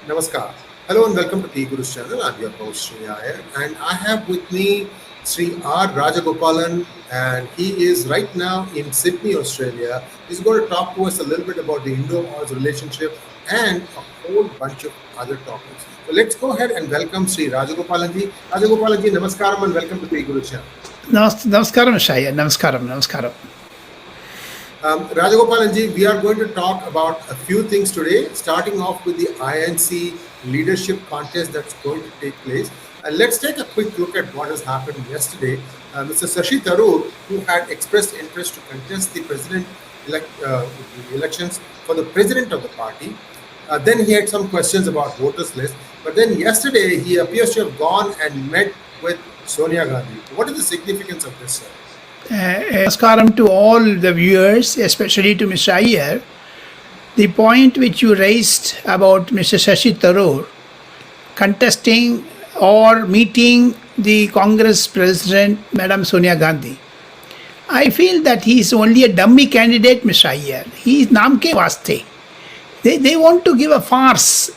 Namaskar. Hello and welcome to PGurus channel. I'm your host Sri Iyer, and I have with me Sri R. Rajagopalan, and he is right now in Sydney, Australia. He's going to talk to us a little bit about the Indo-Aus relationship and a whole bunch of other topics. So let's go ahead and welcome Sri Rajagopalanji. Rajagopalanji, namaskaram and welcome to PGurus channel. Namaskaram, Shaya. Namaskaram. Rajagopalanji, we are going to talk about a few things today, starting off with the INC leadership contest that's going to take place. Let's take a quick look at what has happened yesterday. Mr. Shashi Tharoor, who had expressed interest to contest the elections for the president of the party, then he had some questions about voters list. But then yesterday, he appears to have gone and met with Sonia Gandhi. What is the significance of this, sir? Namaskaram to all the viewers, especially to Mr. Iyer. The point which you raised about Mr. Shashi Tharoor contesting or meeting the Congress President, Madam Sonia Gandhi, I feel that he is only a dummy candidate, Mr. Iyer. He is 𝙒𝙗𝙣𝙬𝙬𝘀𝑒𝑚. They want to give a farce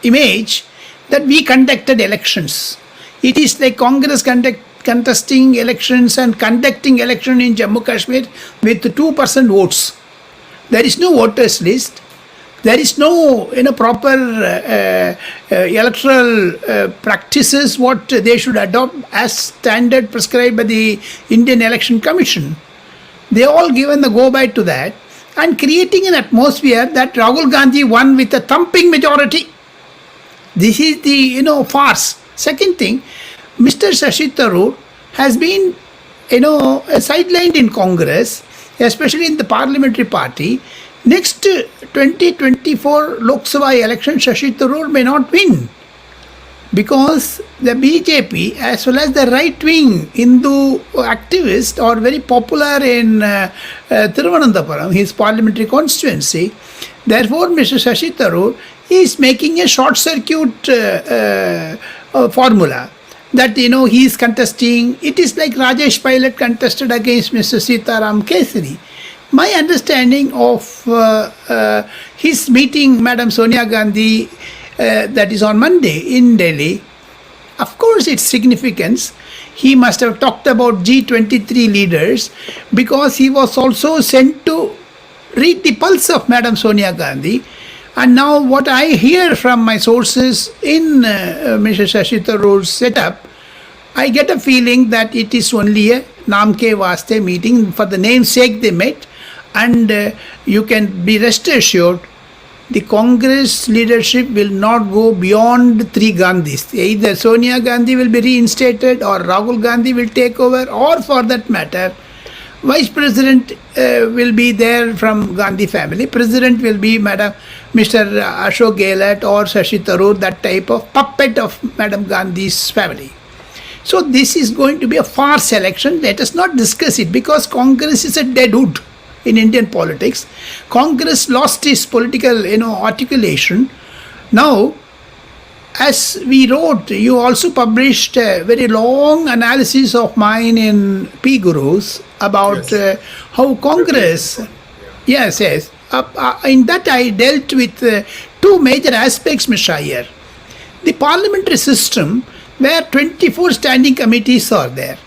image that we conducted elections. It is like Congress contesting elections and conducting election in Jammu Kashmir with 2% votes. There is no voters list. There is no proper electoral practices what they should adopt as standard prescribed by the Indian Election Commission. They all given the go by to that and creating an atmosphere that Rahul Gandhi won with a thumping majority. This is the farce. Second thing, Mr. Shashi Tharoor has been, sidelined in Congress, especially in the parliamentary party. Next 2024 Lok Sabha election, Shashi Tharoor may not win because the BJP as well as the right-wing Hindu activists are very popular in Thiruvananthapuram, his parliamentary constituency. Therefore, Mr. Shashi Tharoor is making a short-circuit formula. That he is contesting. It is like Rajesh Pilot contested against Mr. Sitaram Kesari. My understanding of his meeting Madam Sonia Gandhi, that is on Monday in Delhi, of course its significance. He must have talked about G23 leaders because he was also sent to read the pulse of Madam Sonia Gandhi. And now what I hear from my sources in Mr. Shashi Tharoor's setup, I get a feeling that it is only a 𝙒𝙗𝙣𝙬𝙬𝘀𝑒𝑚 meeting. For the namesake they met, and you can be rest assured the Congress leadership will not go beyond 3 Gandhis. Either Sonia Gandhi will be reinstated or Rahul Gandhi will take over, or for that matter, Vice President will be there from Gandhi family. President will be Mr. Ashok Gehlot or Shashi Tharoor, that type of puppet of Madam Gandhi's family. So this is going to be a farce election. Let us not discuss it because Congress is a deadwood in Indian politics. Congress lost its political articulation. Now, as we wrote, you also published a very long analysis of mine in PGurus about how Congress, yes. In that I dealt with 2 major aspects, Mr. Iyer. The parliamentary system where 24 standing committees are there.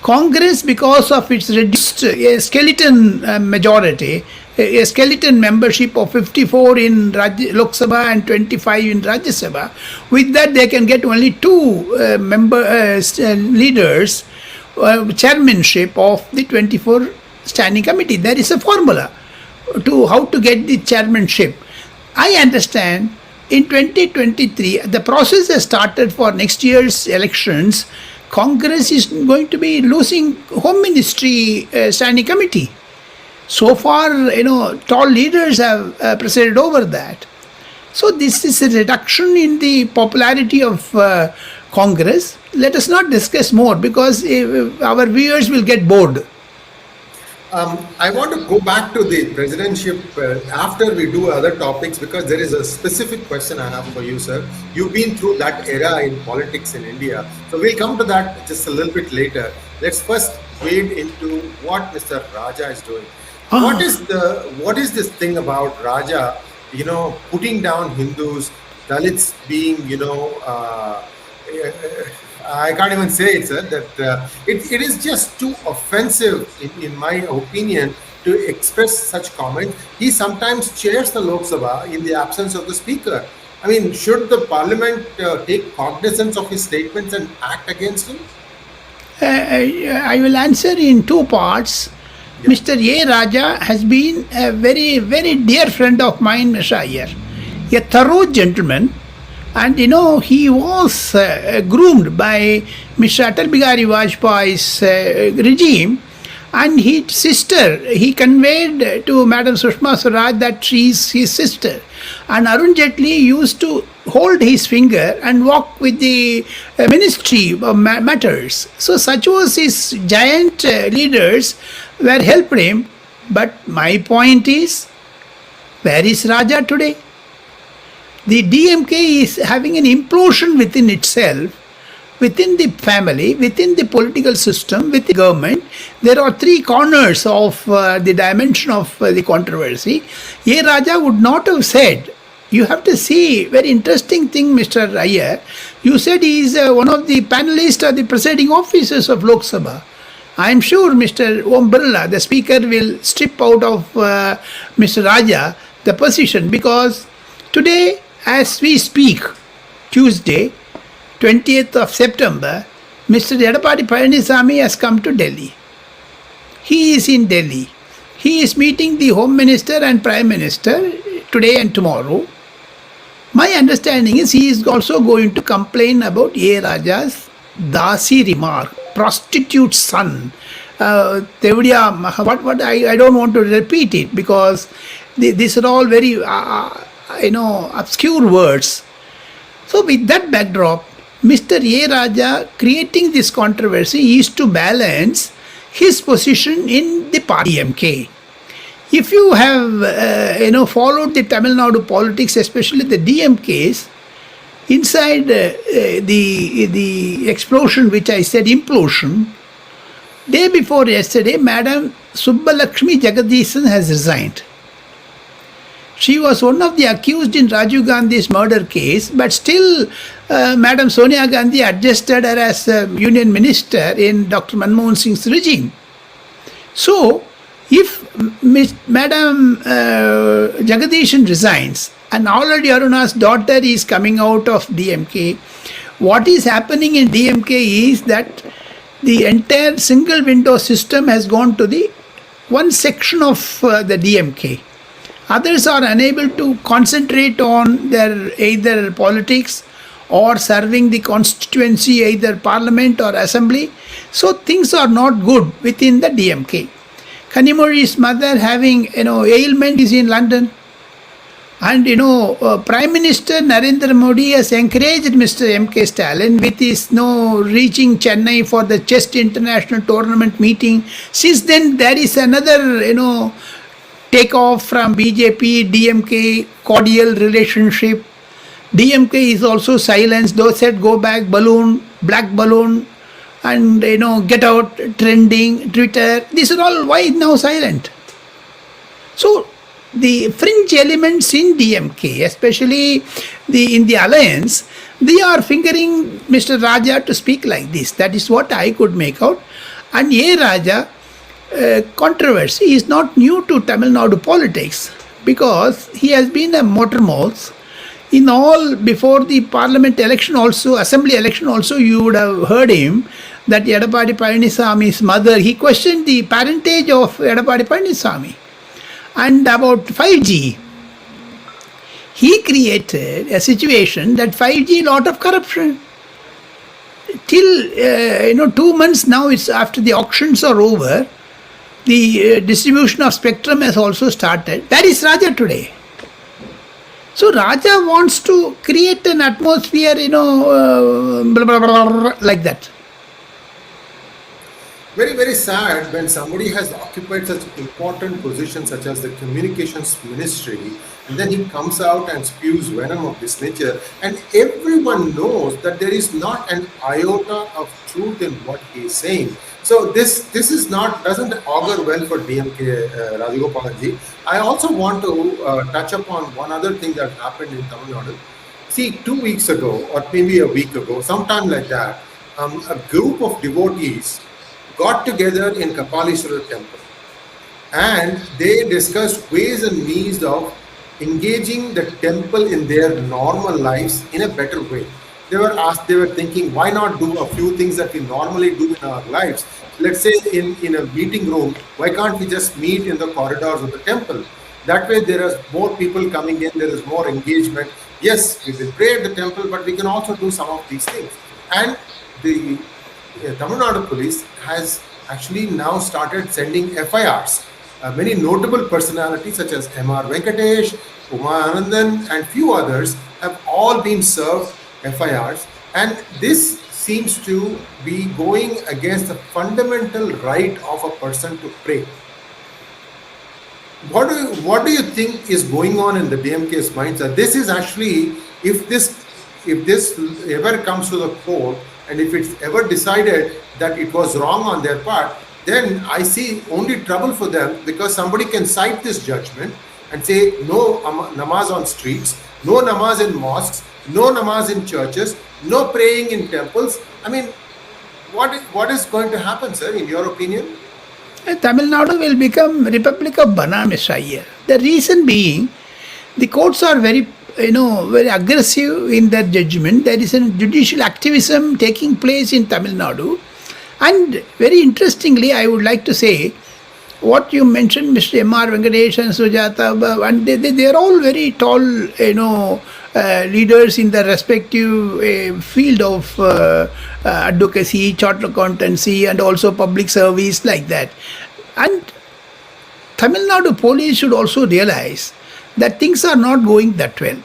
Congress, because of its reduced skeleton majority, a skeleton membership of 54 in Lok Sabha and 25 in Rajya Sabha, with that they can get only 2 leaders, chairmanship of the 24 standing committee. There is a formula to how to get the chairmanship. I understand in 2023, the process has started for next year's elections. Congress is going to be losing Home Ministry standing committee. So far, tall leaders have presided over that. So this is a reduction in the popularity of Congress. Let us not discuss more because our viewers will get bored. I want to go back to the presidentship after we do other topics because there is a specific question I have for you, sir. You've been through that era in politics in India. So we'll come to that just a little bit later. Let's first wade into what Mr. Raja is doing. What is this thing about Raja, putting down Hindus, Dalits being, I can't even say it, sir, that it is just too offensive, in my opinion, to express such comments. He sometimes chairs the Lok Sabha in the absence of the speaker. I mean, should the parliament take cognizance of his statements and act against him? I will answer in two parts. Yeah. Mr. A. Raja has been a very, very dear friend of mine, Mr. Iyer. A thorough gentleman, and he was groomed by Mr. Atal Bihari Vajpayee's regime, and his sister, he conveyed to Madam Sushma Swaraj that she is his sister, and Arun Jaitley used to hold his finger and walk with the ministry of matters. So such was his giant leaders were helped him. But my point is, where is Raja today? The DMK is having an implosion within itself, within the family, within the political system, within the government. There are three corners of the dimension of the controversy. A. Raja would not have said. You have to see, very interesting thing, Mr. Iyer. You said he is one of the panelists or the presiding officers of Lok Sabha. I am sure Mr. Om Birla, the speaker, will strip out of Mr. Raja the position, because today, as we speak, Tuesday, 20th of September, Mr. Edappadi Palaniswamy has come to Delhi. He is in Delhi. He is meeting the Home Minister and Prime Minister today and tomorrow. My understanding is he is also going to complain about A. Raja's 𝙤𝙧𝙤𝙪 remark, prostitute son. What I don't want to repeat it, because these are all very obscure words. So with that backdrop, Mr. A. Raja, creating this controversy, is to balance his position in the party DMK. If you have followed the Tamil Nadu politics, especially the DMKs, inside the explosion, which I said implosion, day before yesterday, Madam Subbulakshmi Jagadisan has resigned. She was one of the accused in Rajiv Gandhi's murder case, but still Madam Sonia Gandhi adjusted her as a union minister in Dr. Manmohan Singh's regime. So, if Madam Jagadisan resigns, and already Aruna's daughter is coming out of DMK, what is happening in DMK is that the entire single window system has gone to the one section of the DMK. Others are unable to concentrate on their either politics or serving the constituency, either parliament or assembly. So things are not good within the DMK. Kanimozhi's mother having ailment is in London. And Prime Minister Narendra Modi has encouraged Mr. M.K. Stalin with his reaching Chennai for the chess international tournament meeting. Since then, there is another take off from BJP, DMK, cordial relationship. DMK is also silenced. Those said go back, balloon, black balloon, and get out, trending, Twitter. These are all why now silent. So the fringe elements in DMK, especially in the alliance, they are fingering Mr. Raja to speak like this. That is what I could make out. And A. Raja controversy is not new to Tamil Nadu politics, because he has been a motor mouth in all. Before the parliament election also, assembly election also, you would have heard him that Edappadi Palaniswamy's mother, he questioned the parentage of Edappadi Palaniswamy. And about 5G, he created a situation that 5G, lot of corruption. Till 2 months now, it's after the auctions are over, the distribution of spectrum has also started. That is Raja today. So Raja wants to create an atmosphere, blah, blah, blah, blah, like that. Very, very sad when somebody has occupied such important positions such as the communications ministry, and then he comes out and spews venom of this nature, and everyone knows that there is not an iota of truth in what he is saying. So this is not, doesn't augur well for DMK, Rajagopalan ji. I also want to touch upon one other thing that happened in Tamil Nadu. see, 2 weeks ago, or maybe a week ago, sometime like that, a group of devotees got together in Kapalishwara temple, and they discussed ways and means of engaging the temple in their normal lives in a better way. They were thinking, why not do a few things that we normally do in our lives? Let's say in a meeting room, why can't we just meet in the corridors of the temple? That way there is more people coming in, there is more engagement. Yes, we will pray at the temple, but we can also do some of these things. And the Tamil Nadu police has actually now started sending FIRs. Many notable personalities such as M.R. Venkatesh, Uma Anandan, and few others have all been served FIRs. And this seems to be going against the fundamental right of a person to pray. What do you think is going on in the DMK's minds? This is actually, if this ever comes to the court, and if it's ever decided that it was wrong on their part, then I see only trouble for them, because somebody can cite this judgment and say no namaz on streets, no namaz in mosques, no namaz in churches, no praying in temples. I mean, what is going to happen, sir, in your opinion? Tamil Nadu will become Republic of Banana, Mr. Iyer. The reason being, the courts are very aggressive in their judgment. There is a judicial activism taking place in Tamil Nadu. And very interestingly, I would like to say, what you mentioned, Mr. M.R. Venkatesh and Sujata, and they are all very tall, leaders in the respective field of advocacy, chartered accountancy, and also public service like that. And Tamil Nadu police should also realize that things are not going that well.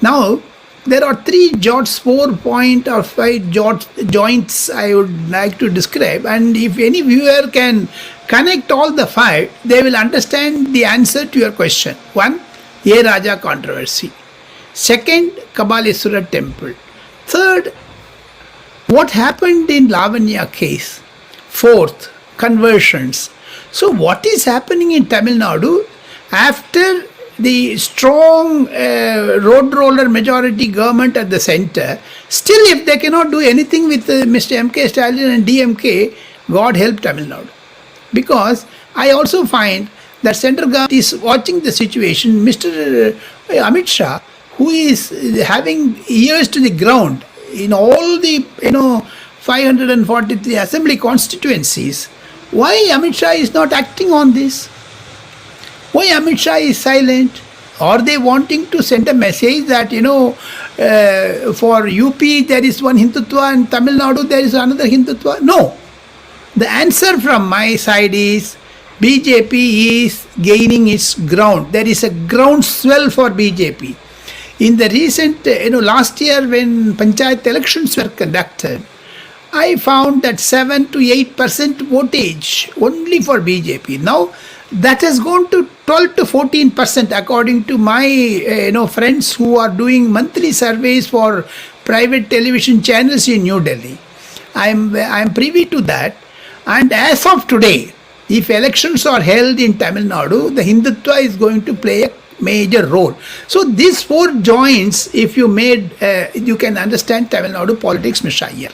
Now, there are 3 jots, 4 point or 5 joints I would like to describe, and if any viewer can connect all the 5, they will understand the answer to your question. 1, A Raja controversy. 2nd, Kabaleshwara temple. 3rd, what happened in Lavanya case. 4th, conversions. So what is happening in Tamil Nadu after the strong road roller majority government at the center? Still, if they cannot do anything with Mr. M.K. Stalin and DMK, God help Tamil Nadu. Because I also find that central government is watching the situation. Mr. Amit Shah, who is having ears to the ground in all the 543 assembly constituencies, why Amit Shah is not acting on this? Why Amit Shah is silent? Are they wanting to send a message that, for UP there is one Hindutva and Tamil Nadu there is another Hindutva? No. The answer from my side is BJP is gaining its ground. There is a groundswell for BJP. In the recent, last year when Panchayat elections were conducted, I found that 7 to 8% votage only for BJP. Now, that has gone to 12 to 14% according to my friends who are doing monthly surveys for private television channels in New Delhi. I am privy to that, and as of today, if elections are held in Tamil Nadu, the Hindutva is going to play a major role. So these 4 joints, if you made, you can understand Tamil Nadu politics, Mr. Iyer.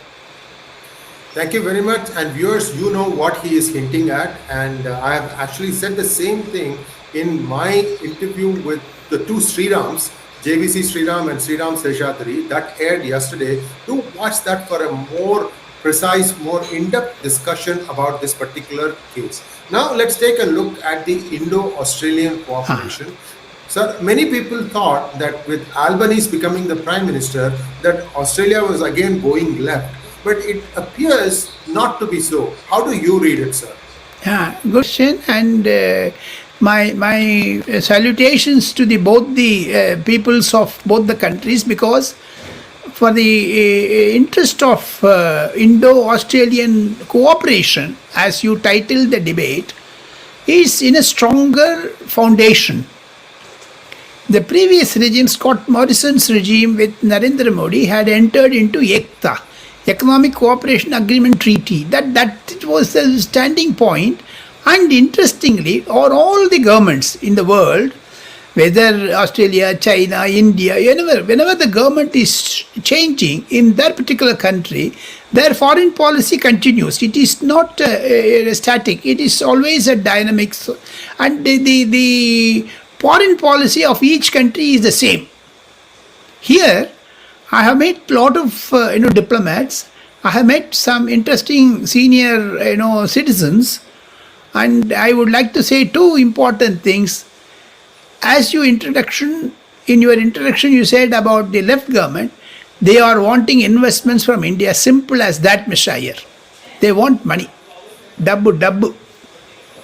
Thank you very much. And viewers, you know what he is hinting at. And I have actually said the same thing in my interview with the 2 Srirams, JVC Sriram and Sriram Seshadri, that aired yesterday. Do watch that for a more precise, more in-depth discussion about this particular case. Now, let's take a look at the Indo-Australian cooperation. Sir, many people thought that with Albanese becoming the Prime Minister, that Australia was again going left. But it appears not to be so. How do you read it, sir? Yeah, good question. And my salutations to both the peoples of both the countries, because for the interest of Indo-Australian cooperation, as you titled the debate, is in a stronger foundation. The previous regime, Scott Morrison's regime with Narendra Modi, had entered into ECTA, Economic Cooperation Agreement Treaty. That it was the standing point. And interestingly, all the governments in the world, whether Australia, China, India, whenever the government is changing in their particular country, their foreign policy continues. It is not static. It is always a dynamic. And the foreign policy of each country is the same. Here, I have met a lot of diplomats. I have met some interesting senior citizens, and I would like to say two important things. As in your introduction, you said about the left government, they are wanting investments from India. Simple as that, Mr. Iyer. They want money. Dabbu.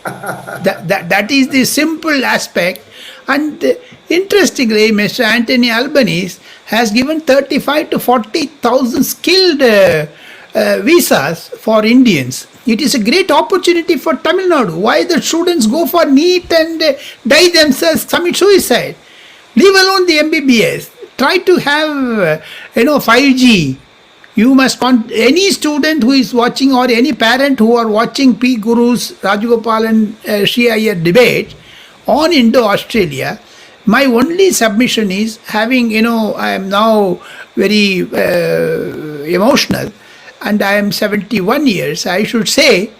That is the simple aspect. And interestingly, Mr. Anthony Albanese has given 35 to 40,000 skilled visas for Indians. It is a great opportunity for Tamil Nadu. Why the students go for NEET and die themselves, commit suicide? Leave alone the MBBS. Try to have 5G. You must any student who is watching or any parent who are watching PGurus Rajagopalan I INC debate on Indo-Australia, my only submission is having, I am now very emotional, and I am 71 years, I should say,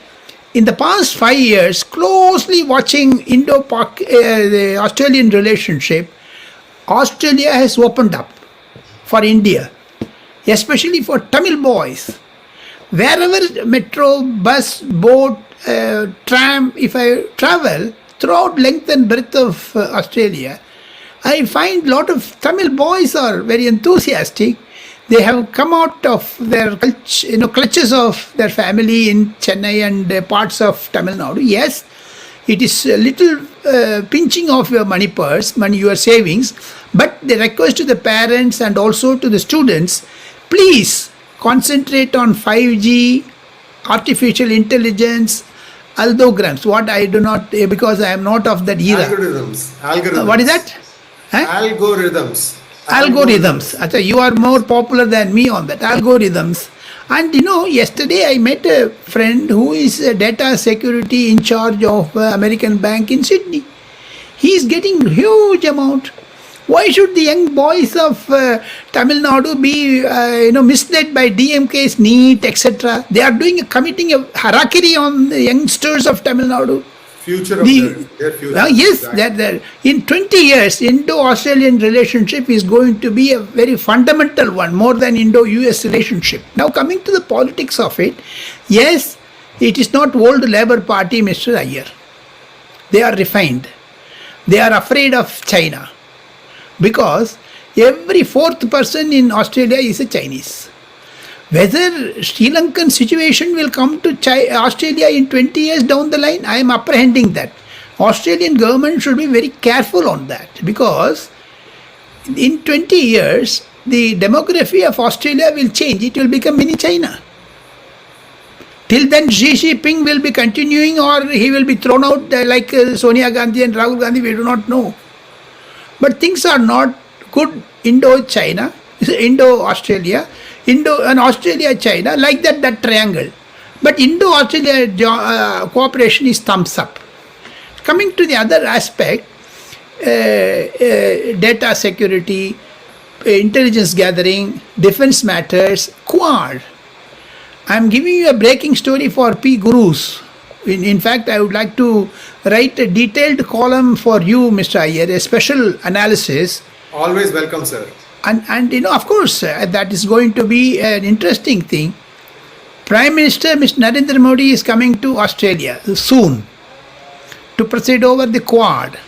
in the past 5 years, closely watching the Australian relationship, Australia has opened up for India, especially for Tamil boys. Wherever metro, bus, boat, tram, if I travel throughout length and breadth of Australia, I find a lot of Tamil boys are very enthusiastic. They have come out of their clutches of their family in Chennai and parts of Tamil Nadu. Yes, it is a little pinching of your money purse, your savings, but the request to the parents and also to the students, please concentrate on 5G, artificial intelligence, algorithms. What I do not, because I am not of that era. Algorithms. What is that? Algorithms. Achha, you are more popular than me on that. Algorithms. And yesterday I met a friend who is data security in charge of American Bank in Sydney. He is getting huge amount. Why should the young boys of Tamil Nadu be misled by DMK's NEET, etc.? They are committing a harakiri on the youngsters of Tamil Nadu. Future of their future. Yes, that in 20 years, Indo-Australian relationship is going to be a very fundamental one, more than Indo-US relationship. Now coming to the politics of it, yes, it is not old Labour Party, Mr. Iyer. They are refined. They are afraid of China, because every fourth person in Australia is a Chinese. Whether Sri Lankan situation will come to Australia in 20 years down the line, I am apprehending that. Australian government should be very careful on that, because in 20 years, the demography of Australia will change. It will become mini China. Till then, 𝙤𝙎 Jinping will be continuing, or he will be thrown out like Sonia Gandhi and Rahul Gandhi, we do not know. But things are not good Indo-China, Indo-Australia, Indo and Australia-China, like that triangle. But Indo-Australia cooperation is thumbs up. Coming to the other aspect, data security, intelligence gathering, defense matters, Quad. I am giving you a breaking story for PGurus. In fact, I would like to write a detailed column for you, Mr. Iyer, a special analysis. Always welcome, sir. And of course, that is going to be an interesting thing. Prime Minister Mr. Narendra Modi is coming to Australia soon to preside over the Quad.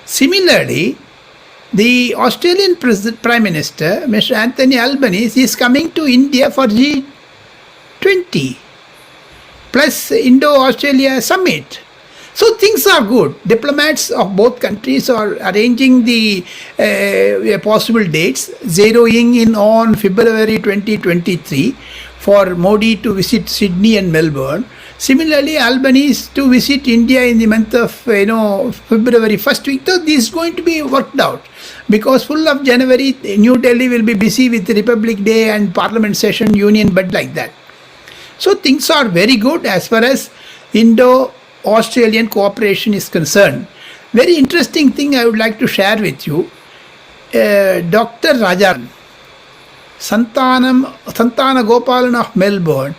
Similarly, the Australian Prime Minister Mr. Anthony Albanese is coming to India for G20 plus Indo-Australia Summit. So things are good. Diplomats of both countries are arranging the possible dates, zeroing in on February 2023 for Modi to visit Sydney and Melbourne. Similarly, Albanese to visit India in the month of February first week. So this is going to be worked out, because full of January, New Delhi will be busy with Republic Day and Parliament session, Union Bud like that. So things are very good as far as Indo-Australian cooperation is concerned. Very interesting thing I would like to share with you. Dr. Rajagopalan, Santana Gopalan of Melbourne,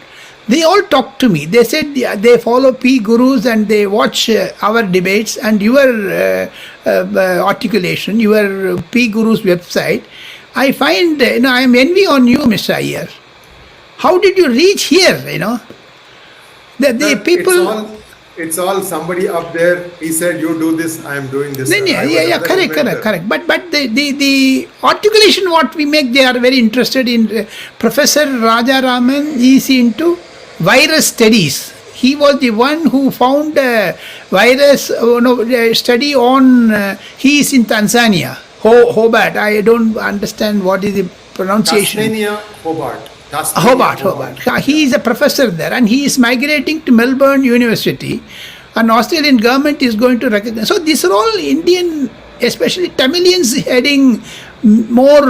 they all talked to me. They said they follow PGurus and they watch our debates and your articulation, your PGurus website. I find, I am envy on you, Mr. Iyer. How did you reach here, The people... It's all somebody up there. He said, "You do this. I am doing this." Correct. But the articulation what we make, they are very interested in. Professor Rajagopalan is into virus studies. He was the one who found virus study on. He is in Tanzania, Hobart. I don't understand what is the pronunciation. Tasmania, Hobart. Hobart. He is a professor there and he is migrating to Melbourne University, and Australian government is going to recognize. So these are all Indian, especially Tamilians, heading more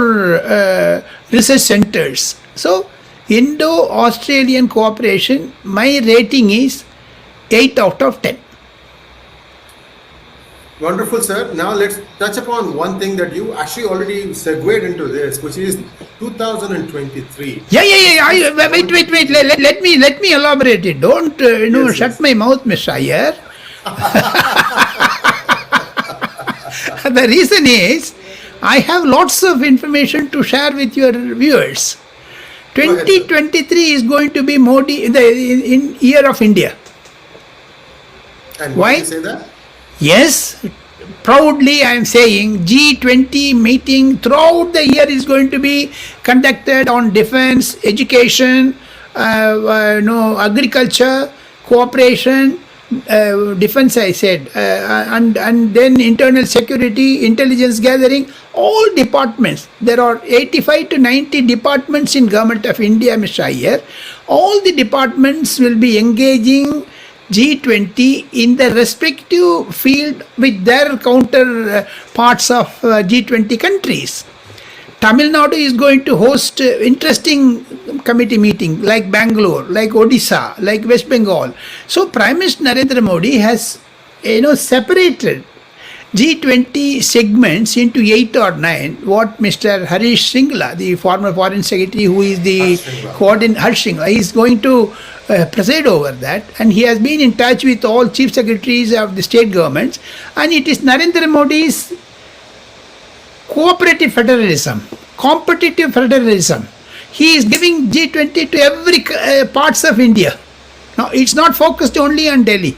research centers. So Indo-Australian cooperation, my rating is 8 out of 10. Wonderful, sir. Now let's touch upon one thing that you actually already segued into this, which is 2023. Wait. Let me elaborate it. Don't shut my mouth, Mr. Iyer. The reason is I have lots of information to share with your viewers. 2023 is going to be Modi in year of India. And why do you say that? Yes, proudly I am saying G20 meeting throughout the year is going to be conducted on defense, education, agriculture, cooperation, defense I said, and then internal security, intelligence gathering, all departments. There are 85 to 90 departments in Government of India, Mr. Iyer. All the departments will be engaging G20 in the respective field with their counterparts of G20 countries. Tamil Nadu is going to host interesting committee meeting like Bangalore, like Odisha, like West Bengal. So Prime Minister Narendra Modi has separated G20 segments into 8 or 9. What Mr. Harish Singla, the former Foreign Secretary, who is the coordinator, Harish Singla, is going to preside over that, and he has been in touch with all chief secretaries of the state governments, and it is Narendra Modi's cooperative federalism, competitive federalism. He is giving G20 to every parts of India. Now, it's not focused only on Delhi.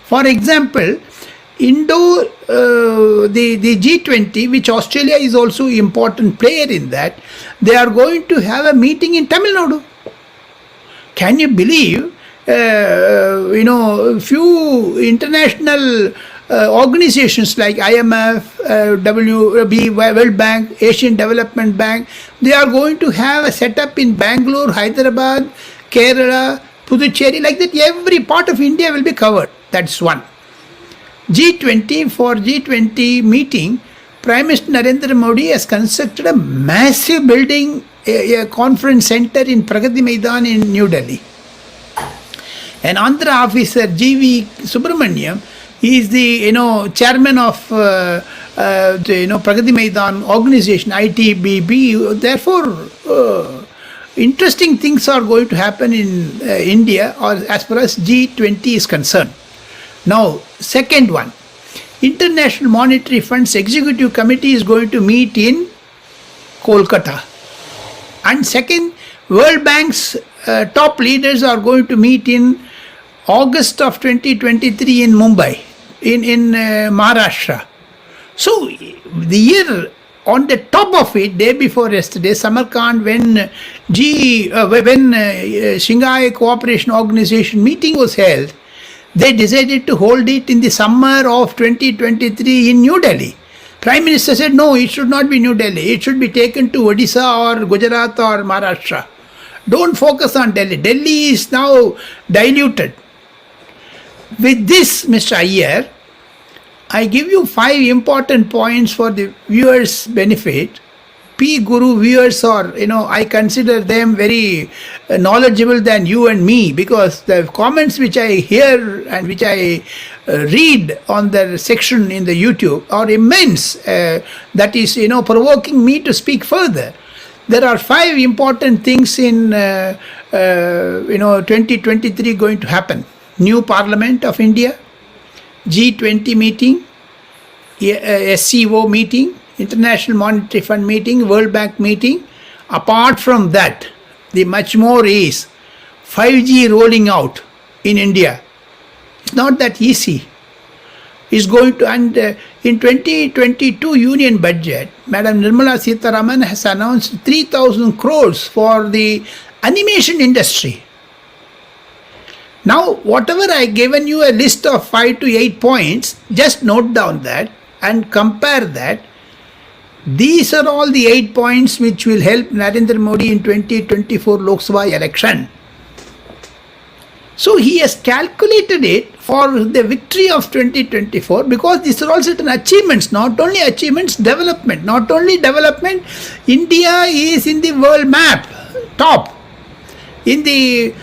For example, the G20, which Australia is also an important player in that, they are going to have a meeting in Tamil Nadu. Can you believe, few international organizations like IMF, World Bank, Asian Development Bank, they are going to have a setup in Bangalore, Hyderabad, Kerala, Puducherry, like that every part of India will be covered. That's one. G20 meeting, Prime Minister Narendra Modi has constructed a massive building, a conference center in Pragati Maidan in New Delhi. An Andhra officer, G.V. Subramaniam, he is the chairman of the Pragati Maidan organization, ITBB. Therefore, interesting things are going to happen in India, or as far as G20 is concerned. Now, second one, International Monetary Fund's Executive Committee is going to meet in Kolkata. And second, World Bank's top leaders are going to meet in August of 2023 in Mumbai, in Maharashtra. So, the year on the top of it, day before yesterday, Samarkand, when Shanghai Cooperation Organization meeting was held, they decided to hold it in the summer of 2023 in New Delhi. Prime Minister said, no, it should not be New Delhi. It should be taken to Odisha or Gujarat or Maharashtra. Don't focus on Delhi. Delhi is now diluted. With this, Mr. Iyer, I give you 5 important points for the viewers' benefit. Guru viewers are, I consider them very knowledgeable than you and me, because the comments which I hear and which I read on the section in the YouTube are immense. That is, provoking me to speak further. There are 5 important things in 2023 going to happen. New Parliament of India, G20 meeting, SCO meeting, International Monetary Fund meeting, World Bank meeting. Apart from that, the much more is 5G rolling out in India. It's not that easy. It's going to, and in 2022 Union Budget, Madam Nirmala Sitharaman has announced 3,000 crores for the animation industry. Now, whatever I given you a list of 5 to 8 points, just note down that and compare that. These are all the 8 points which will help Narendra Modi in 2024 Lok Sabha election. So he has calculated it for the victory of 2024, because these are all certain achievements, not only achievements, development. Not only development, India is in the world map, top. In the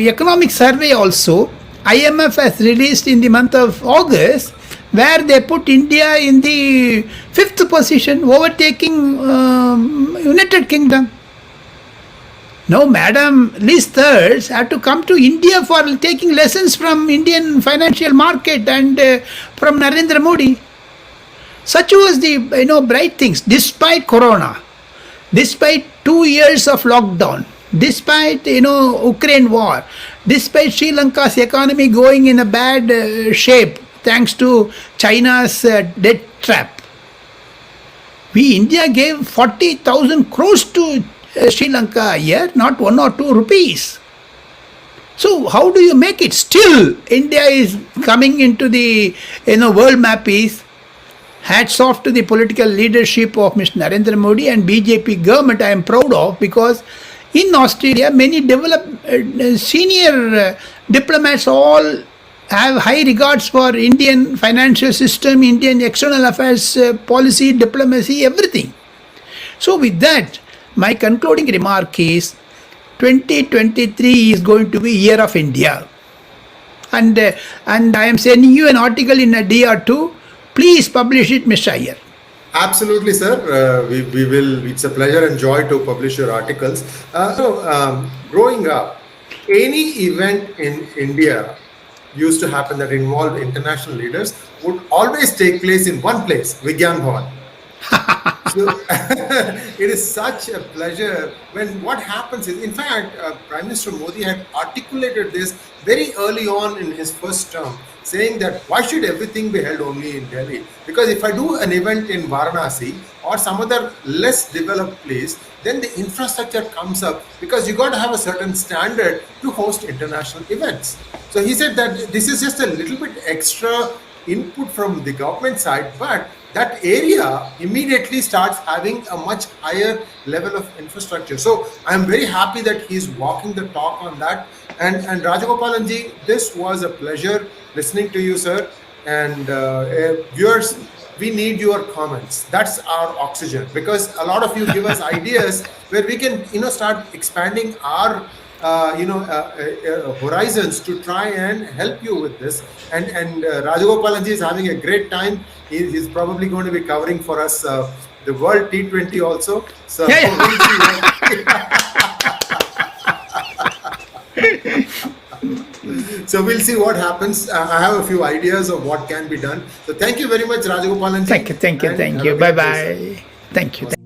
economic survey also, IMF has released in the month of August, where they put India in the 5th position, overtaking United Kingdom. Now, Madam Liz Thirds had to come to India for taking lessons from Indian financial market and from Narendra Modi. Such was the bright things, despite Corona, despite 2 years of lockdown, despite Ukraine war, despite Sri Lanka's economy going in a bad shape, thanks to China's debt trap. India gave 40,000 crores to Sri Lanka a year, not 1 or 2 rupees. So how do you make it? Still, India is coming into the world map. Is hats off to the political leadership of Mr. Narendra Modi and BJP government. I am proud of, because in Australia, many senior diplomats all have high regards for Indian financial system, Indian external affairs policy, diplomacy, everything. So with that, my concluding remark is 2023 is going to be year of India. And I am sending you an article in a day or two. Please publish it, Mr. Iyer. Absolutely, sir. We will. It's a pleasure and joy to publish your articles. Growing up, any event in India used to happen that involved international leaders would always take place in one place, Vigyan Bhavan. So it is such a pleasure when what happens is, in fact, Prime Minister Modi had articulated this very early on in his first term, saying that why should everything be held only in Delhi? Because if I do an event in Varanasi or some other less developed place, then the infrastructure comes up, because you got to have a certain standard to host international events. So he said that this is just a little bit extra input from the government side, but that area immediately starts having a much higher level of infrastructure. So I'm very happy that he's walking the talk on that. And Rajagopalan ji, this was a pleasure listening to you, sir. And viewers, we need your comments. That's our oxygen, because a lot of you give us ideas where we can, start expanding our horizons to try and help you with this. And Rajagopalan ji is having a great time. He's probably going to be covering for us the World T20 also. So so we'll see what happens. I have a few ideas of what can be done. So thank you very much, Rajagopalan ji. Thank you. Bye-bye. Thank you. Thank you.